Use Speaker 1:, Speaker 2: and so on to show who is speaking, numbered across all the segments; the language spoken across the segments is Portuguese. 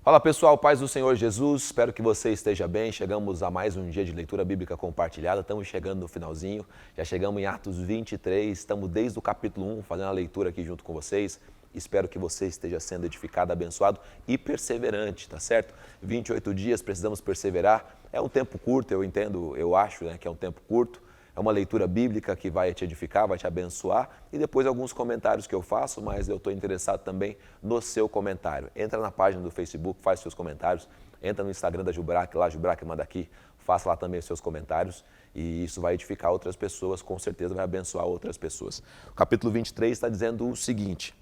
Speaker 1: Fala pessoal, paz do Senhor Jesus, espero que você esteja bem. Chegamos a mais um dia de leitura bíblica compartilhada, estamos chegando no finalzinho, já chegamos em Atos 23, estamos desde o capítulo 1 fazendo a leitura aqui junto com vocês. Espero que você esteja sendo edificado, abençoado e perseverante, tá certo? 28 dias, precisamos perseverar, é um tempo curto, eu entendo, eu acho que é um tempo curto. É uma leitura bíblica que vai te edificar, vai te abençoar e depois alguns comentários que eu faço, mas eu estou interessado também no seu comentário. Entra na página do Facebook, faz seus comentários, entra no Instagram da Jubrac, lá Jubrac manda aqui, faça lá também os seus comentários e isso vai edificar outras pessoas, com certeza vai abençoar outras pessoas. O capítulo 23 está dizendo o seguinte: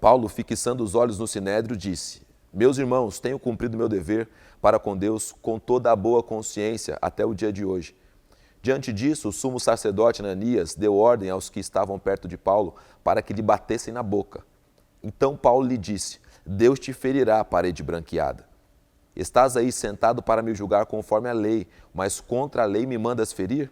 Speaker 1: Paulo, fixando os olhos no Sinédrio, disse: Meus irmãos, tenho cumprido meu dever para com Deus com toda a boa consciência até o dia de hoje. Diante disso, o sumo sacerdote Ananias deu ordem aos que estavam perto de Paulo para que lhe batessem na boca. Então Paulo lhe disse: Deus te ferirá, parede branqueada. Estás aí sentado para me julgar conforme a lei, mas contra a lei me mandas ferir?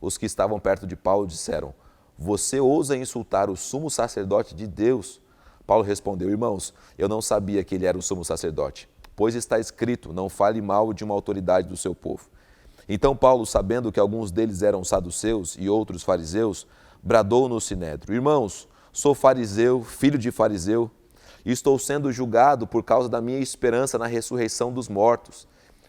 Speaker 1: Os que estavam perto de Paulo disseram: Você ousa insultar o sumo sacerdote de Deus? Paulo respondeu: Irmãos, eu não sabia que ele era o sumo sacerdote, pois está escrito: Não fale mal de uma autoridade do seu povo. Então Paulo, sabendo que alguns deles eram saduceus e outros fariseus, bradou no sinédrio: Irmãos, sou fariseu, filho de fariseu, e estou sendo julgado por causa da minha esperança na ressurreição dos mortos.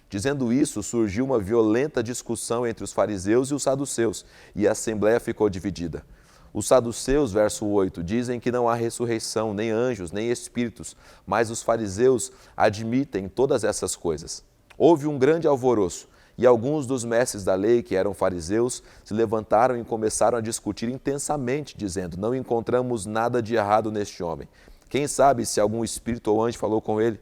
Speaker 1: Dizendo isso, surgiu uma violenta discussão entre os fariseus e os saduceus, e a assembleia ficou dividida. Os saduceus, verso 8, dizem que não há ressurreição, nem anjos, nem espíritos, mas os fariseus admitem todas essas coisas. Houve um grande alvoroço, e alguns dos mestres da lei, que eram fariseus, se levantaram e começaram a discutir intensamente, dizendo: Não encontramos nada de errado neste homem. Quem sabe se algum espírito ou anjo falou com ele?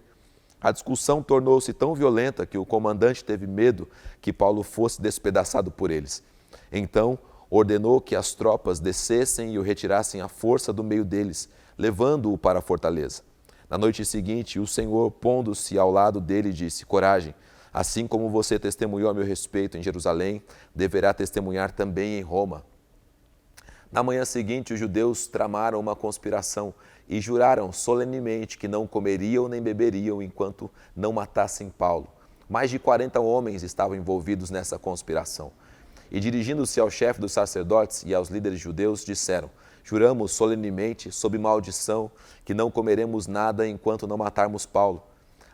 Speaker 1: A discussão tornou-se tão violenta que o comandante teve medo que Paulo fosse despedaçado por eles. Então, ordenou que as tropas descessem e o retirassem à força do meio deles, levando-o para a fortaleza. Na noite seguinte, o Senhor, pondo-se ao lado dele, disse: Coragem! Assim como você testemunhou a meu respeito em Jerusalém, deverá testemunhar também em Roma. Na manhã seguinte, os judeus tramaram uma conspiração e juraram solenemente que não comeriam nem beberiam enquanto não matassem Paulo. Mais de 40 homens estavam envolvidos nessa conspiração. E dirigindo-se ao chefe dos sacerdotes e aos líderes judeus, disseram: Juramos solenemente, sob maldição, que não comeremos nada enquanto não matarmos Paulo.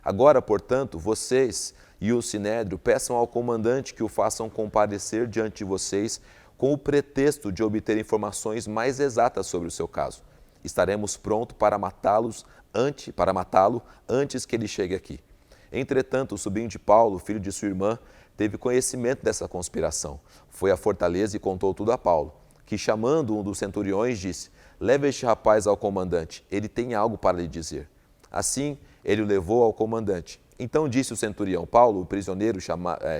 Speaker 1: Agora, portanto, vocês e o Sinédrio peçam ao comandante que o façam comparecer diante de vocês com o pretexto de obter informações mais exatas sobre o seu caso. Estaremos prontos para matá-lo antes que ele chegue aqui. Entretanto, o sobrinho de Paulo, filho de sua irmã, teve conhecimento dessa conspiração. Foi à fortaleza e contou tudo a Paulo, que, chamando um dos centuriões, disse: Leve este rapaz ao comandante, ele tem algo para lhe dizer. Assim, ele o levou ao comandante. Então disse o centurião: Paulo, o prisioneiro,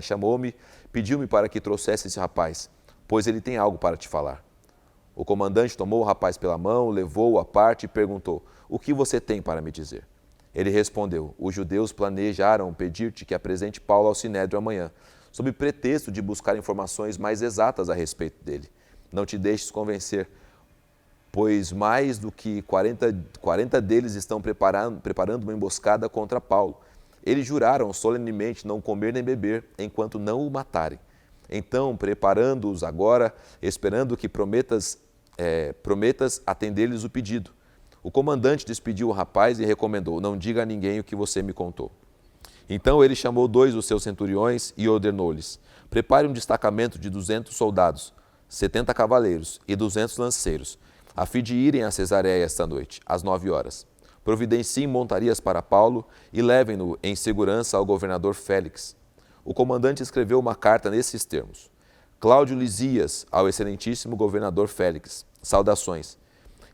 Speaker 1: chamou-me, pediu-me para que trouxesse esse rapaz, pois ele tem algo para te falar. O comandante tomou o rapaz pela mão, levou-o à parte e perguntou: O que você tem para me dizer? Ele respondeu: Os judeus planejaram pedir-te que apresente Paulo ao sinédrio amanhã, sob pretexto de buscar informações mais exatas a respeito dele. Não te deixes convencer, pois mais do que 40 deles estão preparando uma emboscada contra Paulo. Eles juraram solenemente não comer nem beber, enquanto não o matarem. Então, preparando-os agora, esperando que prometas atender-lhes o pedido. O comandante despediu o rapaz e recomendou: Não diga a ninguém o que você me contou. Então ele chamou 2 dos seus centuriões e ordenou-lhes: Prepare um destacamento de 200 soldados, 70 cavaleiros e 200 lanceiros, a fim de irem a Cesareia esta noite, às 9 horas. Providenciem montarias para Paulo e levem-no em segurança ao governador Félix. O comandante escreveu uma carta nesses termos: Cláudio Lisias, ao excelentíssimo governador Félix, saudações.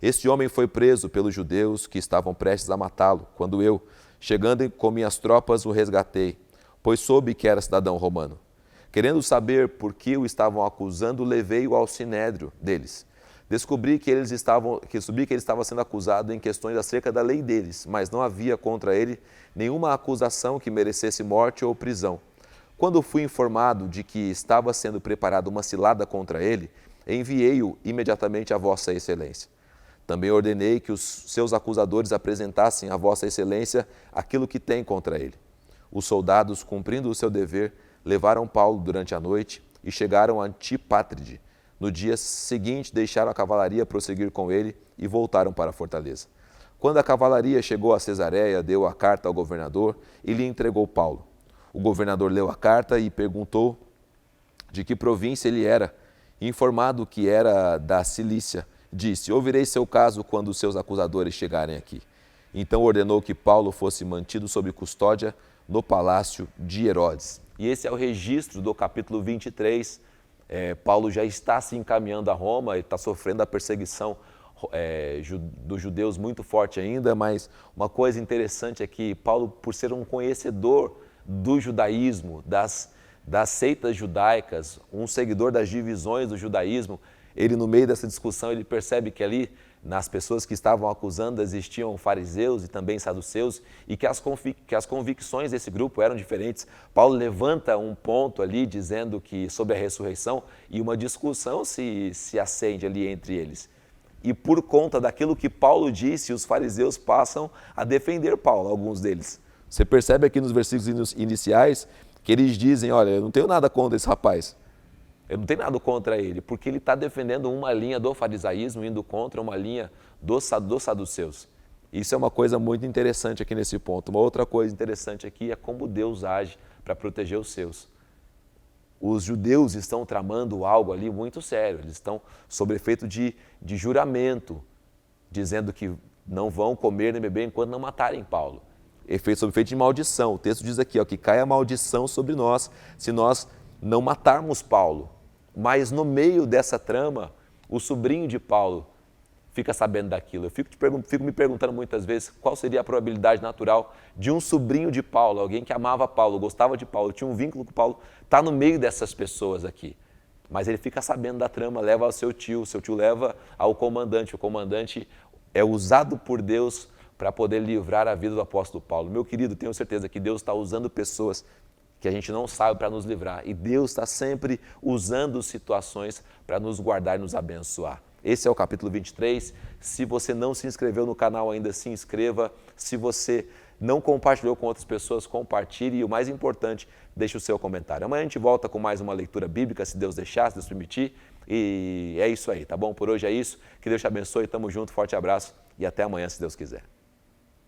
Speaker 1: Este homem foi preso pelos judeus que estavam prestes a matá-lo, quando eu, chegando com minhas tropas, o resgatei, pois soube que era cidadão romano. Querendo saber por que o estavam acusando, levei-o ao sinédrio deles. Descobri que ele estava sendo acusado em questões acerca da lei deles, mas não havia contra ele nenhuma acusação que merecesse morte ou prisão. Quando fui informado de que estava sendo preparada uma cilada contra ele, enviei-o imediatamente a Vossa Excelência. Também ordenei que os seus acusadores apresentassem a vossa excelência aquilo que tem contra ele. Os soldados, cumprindo o seu dever, levaram Paulo durante a noite e chegaram a Antipátride. No dia seguinte, deixaram a cavalaria prosseguir com ele e voltaram para a fortaleza. Quando a cavalaria chegou a Cesareia, deu a carta ao governador e lhe entregou Paulo. O governador leu a carta e perguntou de que província ele era. Informado que era da Cilícia, disse: ouvirei seu caso quando os seus acusadores chegarem aqui. Então ordenou que Paulo fosse mantido sob custódia no palácio de Herodes. E esse é o registro do capítulo 23. Paulo já está se encaminhando a Roma, ele está sofrendo a perseguição dos judeus muito forte ainda, mas uma coisa interessante é que Paulo, por ser um conhecedor do judaísmo, das seitas judaicas, um seguidor das divisões do judaísmo, ele, no meio dessa discussão, ele percebe que ali, nas pessoas que estavam acusando, existiam fariseus e também saduceus, e que as convicções desse grupo eram diferentes. Paulo levanta um ponto ali, dizendo que sobre a ressurreição, e uma discussão se acende ali entre eles. E por conta daquilo que Paulo disse, os fariseus passam a defender Paulo, alguns deles. Você percebe aqui nos versículos iniciais que eles dizem: olha, eu não tenho nada contra esse rapaz. Eu não tenho nada contra ele, porque ele está defendendo uma linha do farisaísmo, indo contra uma linha dos saduceus. Isso é uma coisa muito interessante aqui nesse ponto. Uma outra coisa interessante aqui é como Deus age para proteger os seus. Os judeus estão tramando algo ali muito sério, eles estão sob efeito de juramento, dizendo que não vão comer nem beber enquanto não matarem Paulo. Sob efeito de maldição. O texto diz aqui, que cai a maldição sobre nós se nós não matarmos Paulo. Mas no meio dessa trama, o sobrinho de Paulo fica sabendo daquilo. Eu fico me perguntando muitas vezes qual seria a probabilidade natural de um sobrinho de Paulo, alguém que amava Paulo, gostava de Paulo, tinha um vínculo com Paulo, estar no meio dessas pessoas aqui. Mas ele fica sabendo da trama, leva ao seu tio leva ao comandante. O comandante é usado por Deus para poder livrar a vida do apóstolo Paulo. Meu querido, tenho certeza que Deus está usando pessoas que a gente não sabe para nos livrar. E Deus está sempre usando situações para nos guardar e nos abençoar. Esse é o capítulo 23. Se você não se inscreveu no canal ainda, se inscreva. Se você não compartilhou com outras pessoas, compartilhe. E o mais importante, deixe o seu comentário. Amanhã a gente volta com mais uma leitura bíblica, se Deus deixar, se Deus permitir. E é isso aí, tá bom? Por hoje é isso. Que Deus te abençoe. Tamo junto, forte abraço e até amanhã, se Deus quiser.